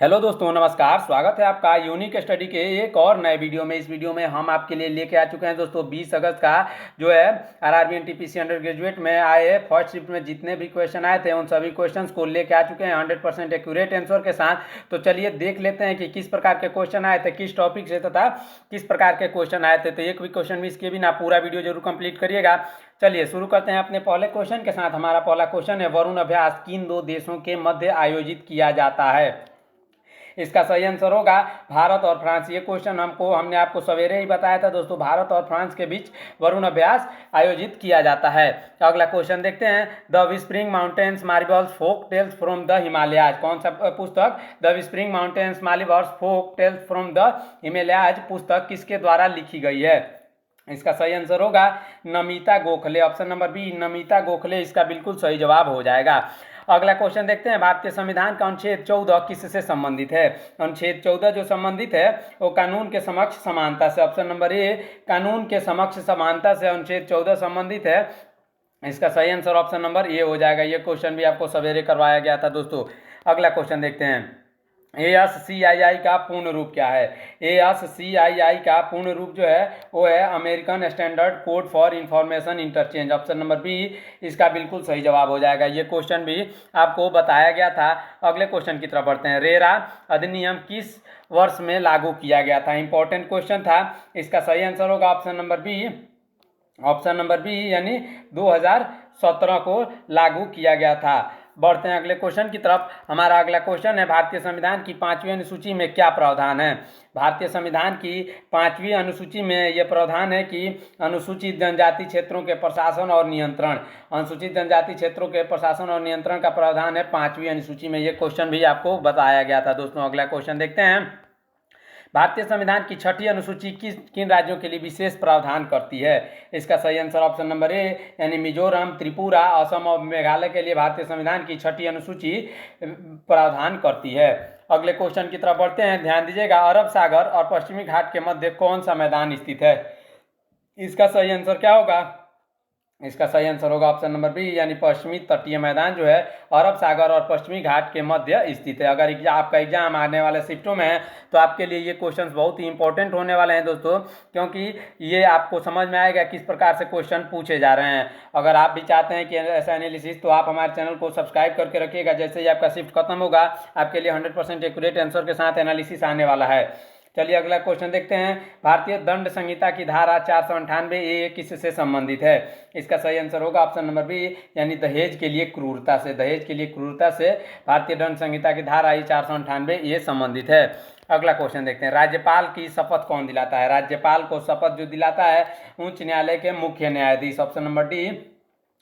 Hello दोस्तों, नमस्कार। स्वागत है आपका यूनिक स्टडी के एक और नए वीडियो में। इस वीडियो में हम आपके लिए लेके आ चुके हैं दोस्तों 20 अगस्त का जो है आरआरबी एनटीपीसी अंडर ग्रेजुएट में आए फर्स्ट शिफ्ट में जितने भी क्वेश्चन आए थे उन सभी क्वेश्चंस को लेके आ चुके हैं 100% एक्यूरेट आंसर के साथ। तो चलिए देख लेते हैं कि किस प्रकार के क्वेश्चन आए थे, किस टॉपिक से तथा किस प्रकार के क्वेश्चन आए थे। तो एक भी क्वेश्चन मिस किए बिना पूरा वीडियो जरूर कंप्लीट करिएगा। चलिए शुरू करते हैं अपने पहले क्वेश्चन के साथ। हमारा पहला क्वेश्चन है, वरुण अभ्यास किन दो देशों के मध्य आयोजित किया जाता है? इसका सही आंसर होगा भारत और फ्रांस। ये क्वेश्चन हमने आपको सवेरे ही बताया था दोस्तों। भारत और फ्रांस के बीच वरुण अभ्यास आयोजित किया जाता है। अगला क्वेश्चन देखते हैं, the whispering mountains marbles folk tales from the Himalayas. कौन सा पुस्तक? The whispering mountains marbles folk tales from the Himalayas पुस्तक किसके द्वारा लिखी गई है? इसका सही आंसर होगा Namita Gokhale. Option number B Namita Gokhale इसका बिल्कुल सही जवाब हो जाएगा। अगला क्वेश्चन देखते हैं, भारतीय संविधान का अनुच्छेद 14 किससे संबंधित है? अनुच्छेद 14 जो संबंधित है वो कानून के समक्ष समानता से। ऑप्शन नंबर ए कानून के समक्ष समानता से अनुच्छेद 14 संबंधित है। इसका सही आंसर ऑप्शन नंबर ए हो जाएगा। ये क्वेश्चन भी आपको सवेरे करवाया गया था दोस्तों। अगला क्वेश्चन देखते हैं, ASCII का पूर्ण रूप क्या है? ASCII का पूर्ण रूप जो है वो है American standard code for information interchange. Option number B इसका बिल्कुल सही जवाब हो जाएगा। ये क्वेश्चन भी आपको बताया गया था। अगले क्वेश्चन की तरफ बढ़ते हैं, रेरा अधिनियम किस वर्ष में लागू किया गया था? इंपॉर्टेंट क्वेश्चन था। इसका सही आंसर होगा option number B. Option number B यानी 2017 को लागू किया गया था। बढ़ते हैं अगले क्वेश्चन की तरफ। हमारा अगला क्वेश्चन है, भारतीय संविधान की 5वीं अनुसूची में क्या प्रावधान है? भारतीय संविधान की 5वीं अनुसूची में यह प्रावधान है कि अनुसूचित जनजाति क्षेत्रों के प्रशासन और नियंत्रण। अनुसूचित जनजाति क्षेत्रों के प्रशासन और नियंत्रण का प्रावधान है 5वीं अनुसूची में। यह क्वेश्चन भी आपको बताया गया था दोस्तों। अगला क्वेश्चन देखते हैं, भारतीय संविधान की 6ठी अनुसूची किन राज्यों के लिए विशेष प्रावधान करती है? इसका सही आंसर ऑप्शन नंबर ए यानी मिजोरम, त्रिपुरा, असम और मेघालय के लिए भारतीय संविधान की 6ठी अनुसूची प्रावधान करती है। अगले क्वेश्चन की तरफ बढ़ते हैं। ध्यान दीजिएगा, अरब सागर और पश्चिमी घाट के मध्य कौन सा मैदान स्थित है? इसका सही आंसर क्या होगा? इसका सही आंसर होगा ऑप्शन नंबर बी यानी पश्चिमी तटीय मैदान जो है अरब सागर और पश्चिमी घाट के मध्य स्थित है। अगर आपका एग्जाम आने वाले शिफ्टों में है तो आपके लिए ये क्वेश्चंस बहुत ही इंपॉर्टेंट होने वाले हैं दोस्तों, क्योंकि ये आपको समझ में आएगा किस प्रकार से क्वेश्चन पूछे जा रहे हैं। अगर आप भी चाहते हैं कि ऐसा एनालिसिस तो आप हमारे चैनल को सब्सक्राइब करके रखिएगा। जैसे ही आपका शिफ्ट खत्म होगा आपके लिए 100% एक्यूरेट आंसर के साथ एनालिसिस आने वाला है। चलिए अगला क्वेश्चन देखते हैं, भारतीय दंड संहिता की धारा 498A किससे संबंधित है? इसका सही आंसर होगा ऑप्शन नंबर बी यानी दहेज के लिए क्रूरता से। दहेज के लिए क्रूरता से भारतीय दंड संहिता की धारा 498A संबंधित है। अगला क्वेश्चन देखते हैं, राज्यपाल की शपथ कौन दिलाता है? राज्यपाल को शपथ जो दिलाता है उच्च न्यायालय के मुख्य न्यायाधीश। ऑप्शन नंबर डी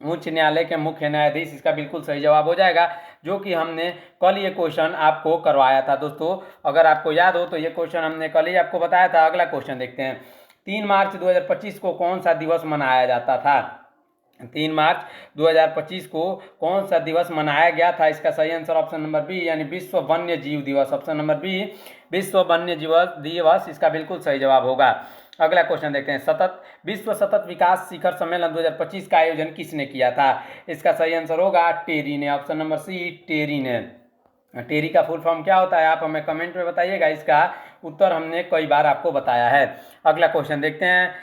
उच्च न्यायालय के मुख्य न्यायाधीश इसका बिल्कुल सही जवाब हो जाएगा, जो कि हमने कल ये क्वेश्चन आपको करवाया था दोस्तों। अगर आपको याद हो तो ये क्वेश्चन हमने कल ही आपको बताया था। अगला क्वेश्चन देखते हैं, 3 मार्च 2025 को कौन सा दिवस मनाया जाता था? 3 मार्च 2025 को कौन सा दिवस मनाया गया था? इसका सही आंसर ऑप्शन नंबर बी यानी विश्व वन्य जीव दिवस। ऑप्शन नंबर बी विश्व वन्य जीव दिवस इसका बिल्कुल सही जवाब होगा। अगला क्वेश्चन देखते हैं, विश्व सतत विकास शिखर सम्मेलन 2025 का आयोजन किसने किया था? इसका सही आंसर होगा टेरी ने। ऑप्शन नंबर सी टेरी ने। टेरी का फुल फॉर्म क्या होता है आप हमें कमेंट में बताइएगा। इसका उत्तर हमने कई बार आपको बताया है। अगला क्वेश्चन देखते हैं,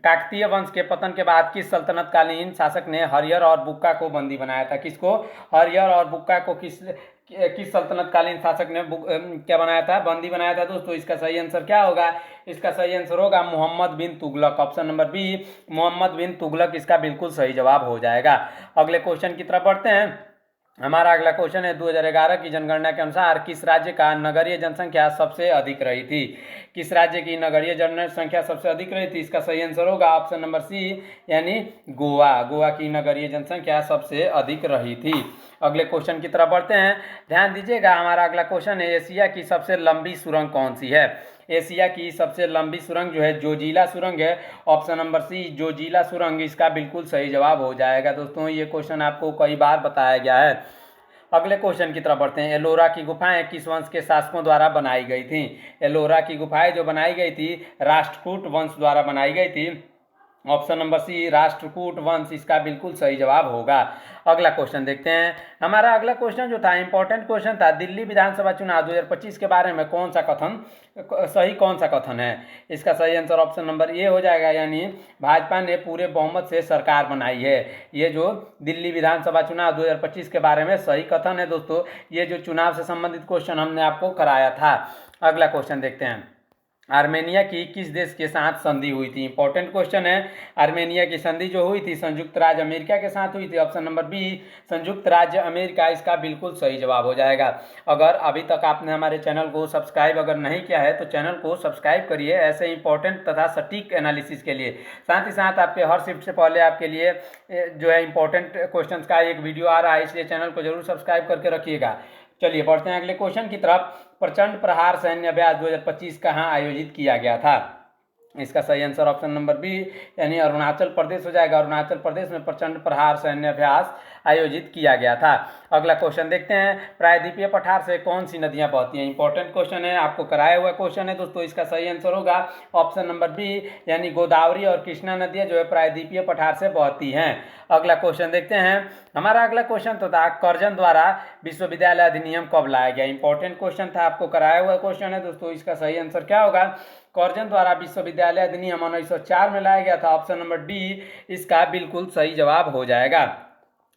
काकतीय वंश के पतन के बाद किस सल्तनतकालीन शासक ने हरियर और बुक्का को बंदी बनाया था? किसको? हरियर और बुक्का को किस सल्तनतकालीन शासक ने क्या बनाया था? बंदी बनाया था दोस्तों। इसका सही आंसर क्या होगा? इसका सही आंसर होगा Mohammad bin Tughlaq. Option number B Mohammad bin Tughlaq इसका बिल्कुल सही जवाब हो जाएगा। अगले क्वेश्चन की तरफ बढ़ते हैं। हमारा अगला क्वेश्चन है, 2011 की जनगणना के अनुसार किस राज्य का नगरीय जनसंख्या सबसे अधिक रही थी? किस राज्य की नगरीय जनसंख्या सबसे अधिक रही थी? इसका सही आंसर होगा ऑप्शन नंबर सी यानी गोवा। गोवा की नगरीय जनसंख्या सबसे अधिक रही थी। अगले क्वेश्चन की तरफ बढ़ते हैं। ध्यान दीजिएगा, हमारा अगला क्वेश्चन है, एशिया की सबसे लंबी सुरंग कौन सी है? एशिया की सबसे लंबी सुरंग जो है जोजिला सुरंग है। ऑप्शन नंबर सी जोजिला सुरंग इसका बिल्कुल सही जवाब हो जाएगा दोस्तों। ये क्वेश्चन आपको कई बार बताया गया है। अगले क्वेश्चन की तरफ बढ़ते हैं, एलोरा की गुफाएं किस वंश के शासकों द्वारा बनाई गई थी? एलोरा की गुफाएं जो बनाई गई थी राष्ट्रकूट वंश द्वारा बनाई गई थी। ऑप्शन नंबर सी राष्ट्रकूट वंश इसका बिल्कुल सही जवाब होगा। अगला क्वेश्चन देखते हैं। हमारा अगला क्वेश्चन जो था इंपॉर्टेंट क्वेश्चन था, दिल्ली विधानसभा चुनाव 2025 के बारे में कौन सा कथन है। इसका सही आंसर ऑप्शन नंबर ए हो जाएगा, यानी भाजपा ने पूरे बहुमत से सरकार बनाई है। ये जो दिल्ली विधानसभा चुनाव 2025 के बारे में सही कथन है दोस्तों। ये जो चुनाव से संबंधित क्वेश्चन हमने आपको कराया था। अगला क्वेश्चन देखते हैं। आर्मेनिया की किस देश के साथ संधि हुई थी। इंपॉर्टेंट क्वेश्चन है। आर्मेनिया की संधि जो हुई थी संयुक्त राज्य अमेरिका के साथ हुई थी। ऑप्शन नंबर बी संयुक्त राज्य अमेरिका इसका बिल्कुल सही जवाब हो जाएगा। अगर अभी तक आपने हमारे चैनल को सब्सक्राइब अगर नहीं किया है तो चैनल को सब्सक्राइब करिए ऐसे इंपॉर्टेंट तथा सटीक एनालिसिस के लिए। साथ ही साथ आपके हर शिफ्ट से पहले आपके लिए जो है इंपॉर्टेंट क्वेश्चन का एक वीडियो आ रहा है, इसलिए चैनल को जरूर सब्सक्राइब करके रखिएगा। चलिए बढ़ते हैं अगले क्वेश्चन की तरफ। प्रचंड प्रहार सैन्य अभ्यास 2025 कहाँ आयोजित किया गया था। इसका सही आंसर ऑप्शन नंबर बी यानी अरुणाचल प्रदेश हो जाएगा। अरुणाचल प्रदेश में प्रचंड प्रहार सैन्य अभ्यास आयोजित किया गया था। अगला क्वेश्चन देखते हैं। प्रायद्वीपीय पठार से कौन सी नदियां बहती हैं। इंपॉर्टेंट क्वेश्चन है, आपको कराया हुआ क्वेश्चन है दोस्तों। इसका सही आंसर होगा ऑप्शन नंबर बी यानी गोदावरी और कृष्णा नदियां जो है प्रायद्वीपीय पठार से बहती हैं। अगला क्वेश्चन देखते हैं। हमारा अगला क्वेश्चन तो था कर्जन द्वारा विश्वविद्यालय अधिनियम कब लाया गया। इंपॉर्टेंट क्वेश्चन था, आपको कराया हुआ क्वेश्चन है दोस्तों। इसका सही आंसर क्या होगा। कर्जन द्वारा विश्वविद्यालय अधिनियम 1904 में लाया गया था। ऑप्शन नंबर डी इसका बिल्कुल सही जवाब हो जाएगा।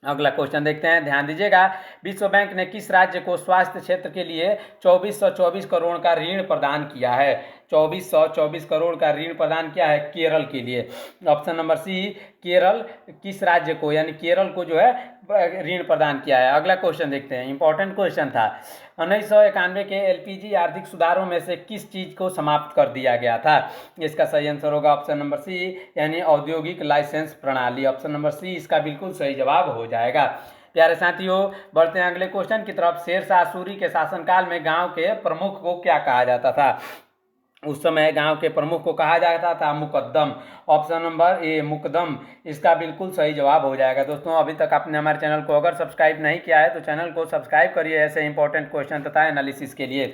अगला क्वेश्चन देखते हैं, ध्यान दीजिएगा। विश्व बैंक ने किस राज्य को स्वास्थ्य क्षेत्र के लिए 2424 करोड़ का ऋण प्रदान किया है। 2424 करोड़ का ऋण प्रदान किया है केरल के लिए। ऑप्शन नंबर सी केरल किस राज्य को यानी केरल को जो है ऋण प्रदान किया है। अगला क्वेश्चन देखते हैं, इंपॉर्टेंट क्वेश्चन था। 1991 के एलपीजी आर्थिक सुधारों में से किस चीज को समाप्त कर दिया गया था। इसका सही आंसर होगा ऑप्शन नंबर सी यानी औद्योगिक लाइसेंस प्रणाली। ऑप्शन नंबर सी इसका बिल्कुल सही जवाब हो जाएगा। प्यारे साथियों बढ़ते हैं अगले क्वेश्चन की तरफ। शेरशाह सूरी के शासनकाल में गांव के प्रमुख को क्या कहा जाता था। उस समय गांव के प्रमुख को कहा जाता था मुकद्दम। ऑप्शन नंबर ए मुकदम इसका बिल्कुल सही जवाब हो जाएगा। दोस्तों अभी तक आपने हमारे चैनल को अगर सब्सक्राइब नहीं किया है तो चैनल को सब्सक्राइब करिए ऐसे इंपॉर्टेंट क्वेश्चन तथा एनालिसिस के लिए,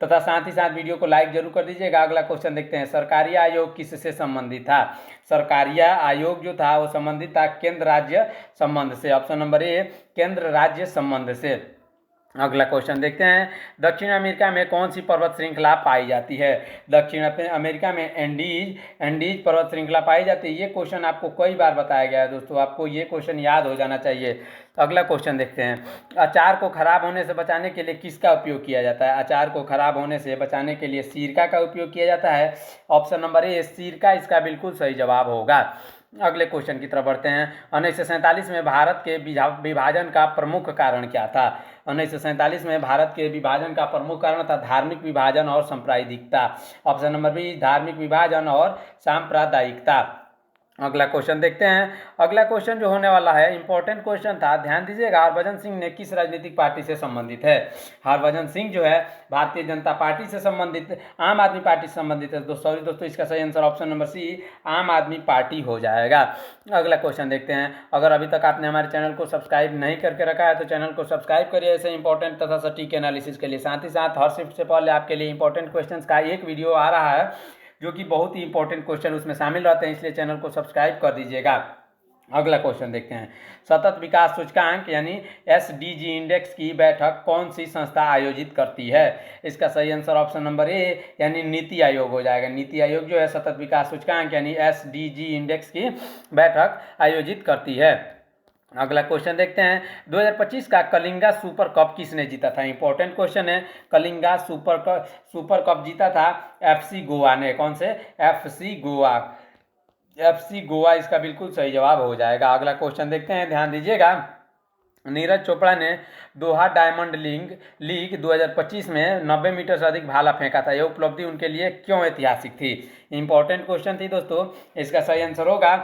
तथा साथ ही साथ वीडियो को लाइक जरूर कर दीजिएगा। अगला क्वेश्चन देखते हैं। सरकारी आयोग किससे संबंधित था। सरकारी आयोग जो था वो संबंधित था केंद्र राज्य संबंध से। ऑप्शन नंबर ए केंद्र राज्य संबंध से। अगला क्वेश्चन देखते हैं। दक्षिण अमेरिका में कौन सी पर्वत श्रृंखला पाई जाती है। दक्षिण अमेरिका में एंडीज पर्वत श्रृंखला पाई जाती है। ये क्वेश्चन आपको कई बार बताया गया है दोस्तों, आपको ये क्वेश्चन याद हो जाना चाहिए। अगला क्वेश्चन देखते हैं। अचार को खराब होने से बचाने के लिए किसका उपयोग किया जाता है। अचार को खराब होने से बचाने के लिए सिरका का उपयोग किया जाता है। ऑप्शन नंबर ए सिरका इसका बिल्कुल सही जवाब होगा। अगले क्वेश्चन की तरफ बढ़ते हैं। 1947 में भारत के विभाजन का प्रमुख कारण क्या था। 1947 में भारत के विभाजन का प्रमुख कारण था धार्मिक विभाजन और सांप्रदायिकता। ऑप्शन नंबर बी धार्मिक विभाजन और सांप्रदायिकता। अगला क्वेश्चन देखते हैं। अगला क्वेश्चन जो होने वाला है इंपॉर्टेंट क्वेश्चन था, ध्यान दीजिएगा। हरभजन सिंह ने किस राजनीतिक पार्टी से संबंधित है। हरभजन सिंह जो है भारतीय जनता पार्टी से संबंधित, आम आदमी पार्टी से संबंधित है। दोस्तों इसका सही आंसर ऑप्शन नंबर सी आम आदमी पार्टी हो जाएगा। अगला क्वेश्चन देखते हैं। अगर अभी तक आपने हमारे चैनल को सब्सक्राइब नहीं करके रखा है तो चैनल को सब्सक्राइब करिए ऐसे इंपॉर्टेंट तथा सटीक एनालिसिस के लिए। साथ ही साथ हर शिफ्ट से पहले आपके लिए इंपॉर्टेंट क्वेश्चन का एक वीडियो आ रहा है जो कि बहुत ही इंपॉर्टेंट क्वेश्चन उसमें शामिल रहते हैं, इसलिए चैनल को सब्सक्राइब कर दीजिएगा। अगला क्वेश्चन देखते हैं। सतत विकास सूचकांक यानी एसडीजी इंडेक्स की बैठक कौन सी संस्था आयोजित करती है। इसका सही आंसर ऑप्शन नंबर ए यानी नीति आयोग हो जाएगा। नीति आयोग जो है सतत विकास सूचकांक यानी एसडीजी इंडेक्स की बैठक आयोजित करती है। अगला क्वेश्चन देखते हैं। 2025 का कलिंगा सुपर कप किसने जीता था। इंपॉर्टेंट क्वेश्चन है। कलिंगा सुपर कप जीता था एफसी गोवा ने। कौन से एफसी गोवा इसका बिल्कुल सही जवाब हो जाएगा। अगला क्वेश्चन देखते हैं, ध्यान दीजिएगा। नीरज चोपड़ा ने दोहा डायमंड लीग 2025 में 90 मीटर से अधिक भाला फेंका था। यह उपलब्धि उनके लिए क्यों ऐतिहासिक थी। इंपॉर्टेंट क्वेश्चन थी दोस्तों। इसका सही आंसर होगा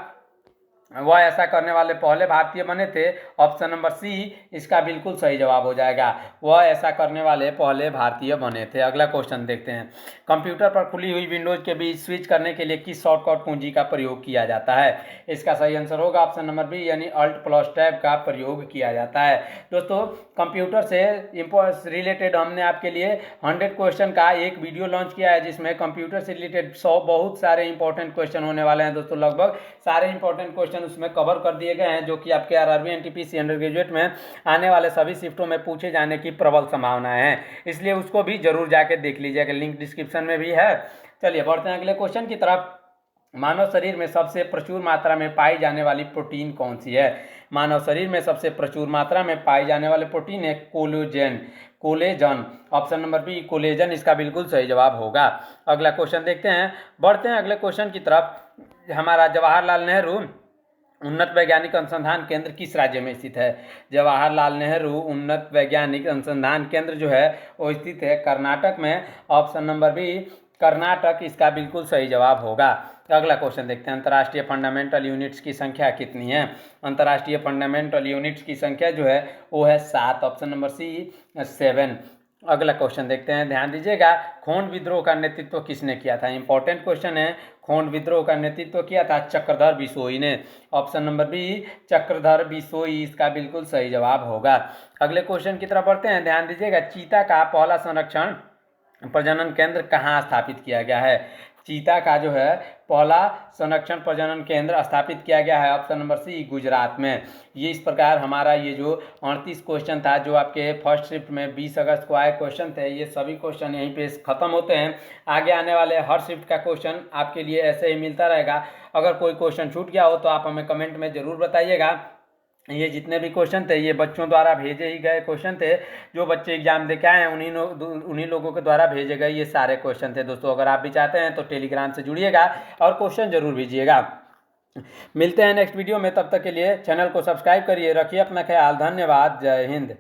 वह ऐसा करने वाले पहले भारतीय बने थे। ऑप्शन नंबर सी इसका बिल्कुल सही जवाब हो जाएगा, वह ऐसा करने वाले पहले भारतीय बने थे। अगला क्वेश्चन देखते हैं, कंप्यूटर पर खुली हुई विंडोज के बीच स्विच करने के लिए किस शॉर्टकट कुंजी का प्रयोग किया जाता है? इसका सही आंसर होगा ऑप्शन नंबर बी यानी अल्ट प्लस टैब का प्रयोग किया जाता है। दोस्तों कंप्यूटर से रिलेटेड हमने आपके लिए 100 क्वेश्चन का एक वीडियो लॉन्च किया है, जिसमें कंप्यूटर से रिलेटेड 100 बहुत सारे इंपॉर्टेंट क्वेश्चन होने वाले हैं दोस्तों। लगभग सारे इंपॉर्टेंट क्वेश्चन उसमें कवर कर दिए गए हैं, जो कि आपके आरआरबी एनटीपीसी अंडर ग्रेजुएट में आने वाले सभी शिफ्टों में पूछे जाने की प्रबल संभावनाएं हैं, इसलिए उसको भी जरूर जाके देख लीजिएगा, लिंक डिस्क्रिप्शन में भी है। चलिए बढ़ते हैं अगले क्वेश्चन की तरफ। मानव शरीर में सबसे प्रचुर मात्रा में पाई जाने वाली प्रोटीन कौन सी है? मानव शरीर में सबसे प्रचुर मात्रा में पाई जाने वाली प्रोटीन है collagen. Option number B collagen इसका बिल्कुल सही जवाब होगा। अगला क्वेश्चन देखते हैं, बढ़ते हैं अगले क्वेश्चन की तरफ। हमारा जवाहरलाल नेहरू उन्नत वैज्ञानिक अनुसंधान केंद्र किस राज्य में स्थित है? जवाहरलाल नेहरू उन्नत वैज्ञानिक अनुसंधान केंद्र जो है वो स्थित है कर्नाटक में। ऑप्शन नंबर बी कर्नाटक इसका बिल्कुल सही जवाब होगा। अगला क्वेश्चन देखते हैं, अंतर्राष्ट्रीय फंडामेंटल यूनिट्स की संख्या कितनी है? अंतर्राष्ट्रीय फंडामेंटल यूनिट्स की संख्या जो है वो है 7। Option number C 7। अगला क्वेश्चन देखते हैं, ध्यान दीजिएगा, खोंड विद्रोह का नेतृत्व किसने किया था? इंपॉर्टेंट क्वेश्चन है। खोंड विद्रोह का नेतृत्व किया था चक्रधर बिसोई ने। Option number B Chakradhar Bisoi इसका बिल्कुल सही जवाब होगा। अगले क्वेश्चन की तरफ बढ़ते हैं, ध्यान दीजिएगा, चीता का पहला संरक्षण प्रजनन केंद्र कहाँ स्थापित किया गया है? चीता का जो है पहला संरक्षण प्रजनन केंद्र स्थापित किया गया है ऑप्शन नंबर सी गुजरात में। ये इस प्रकार हमारा ये जो 38 क्वेश्चन था जो आपके फर्स्ट शिफ्ट में 20 अगस्त को आए क्वेश्चन थे, ये सभी क्वेश्चन यहीं पे खत्म होते हैं। आगे आने वाले हर शिफ्ट का क्वेश्चन आपके लिए ऐसे ही मिलता रहेगा। अगर कोई क्वेश्चन छूट गया हो तो आप हमें कमेंट में ज़रूर बताइएगा। ये जितने भी क्वेश्चन थे ये बच्चों द्वारा भेजे ही गए क्वेश्चन थे, जो बच्चे एग्जाम दे के आए हैं उन्हीं लोगों के द्वारा भेजे गए ये सारे क्वेश्चन थे। दोस्तों अगर आप भी चाहते हैं तो टेलीग्राम से जुड़िएगा और क्वेश्चन जरूर भेजिएगा। मिलते हैं नेक्स्ट वीडियो में, तब तक के लिए चैनल को सब्सक्राइब करिए, रखिए अपना ख्याल, धन्यवाद, जय हिंद।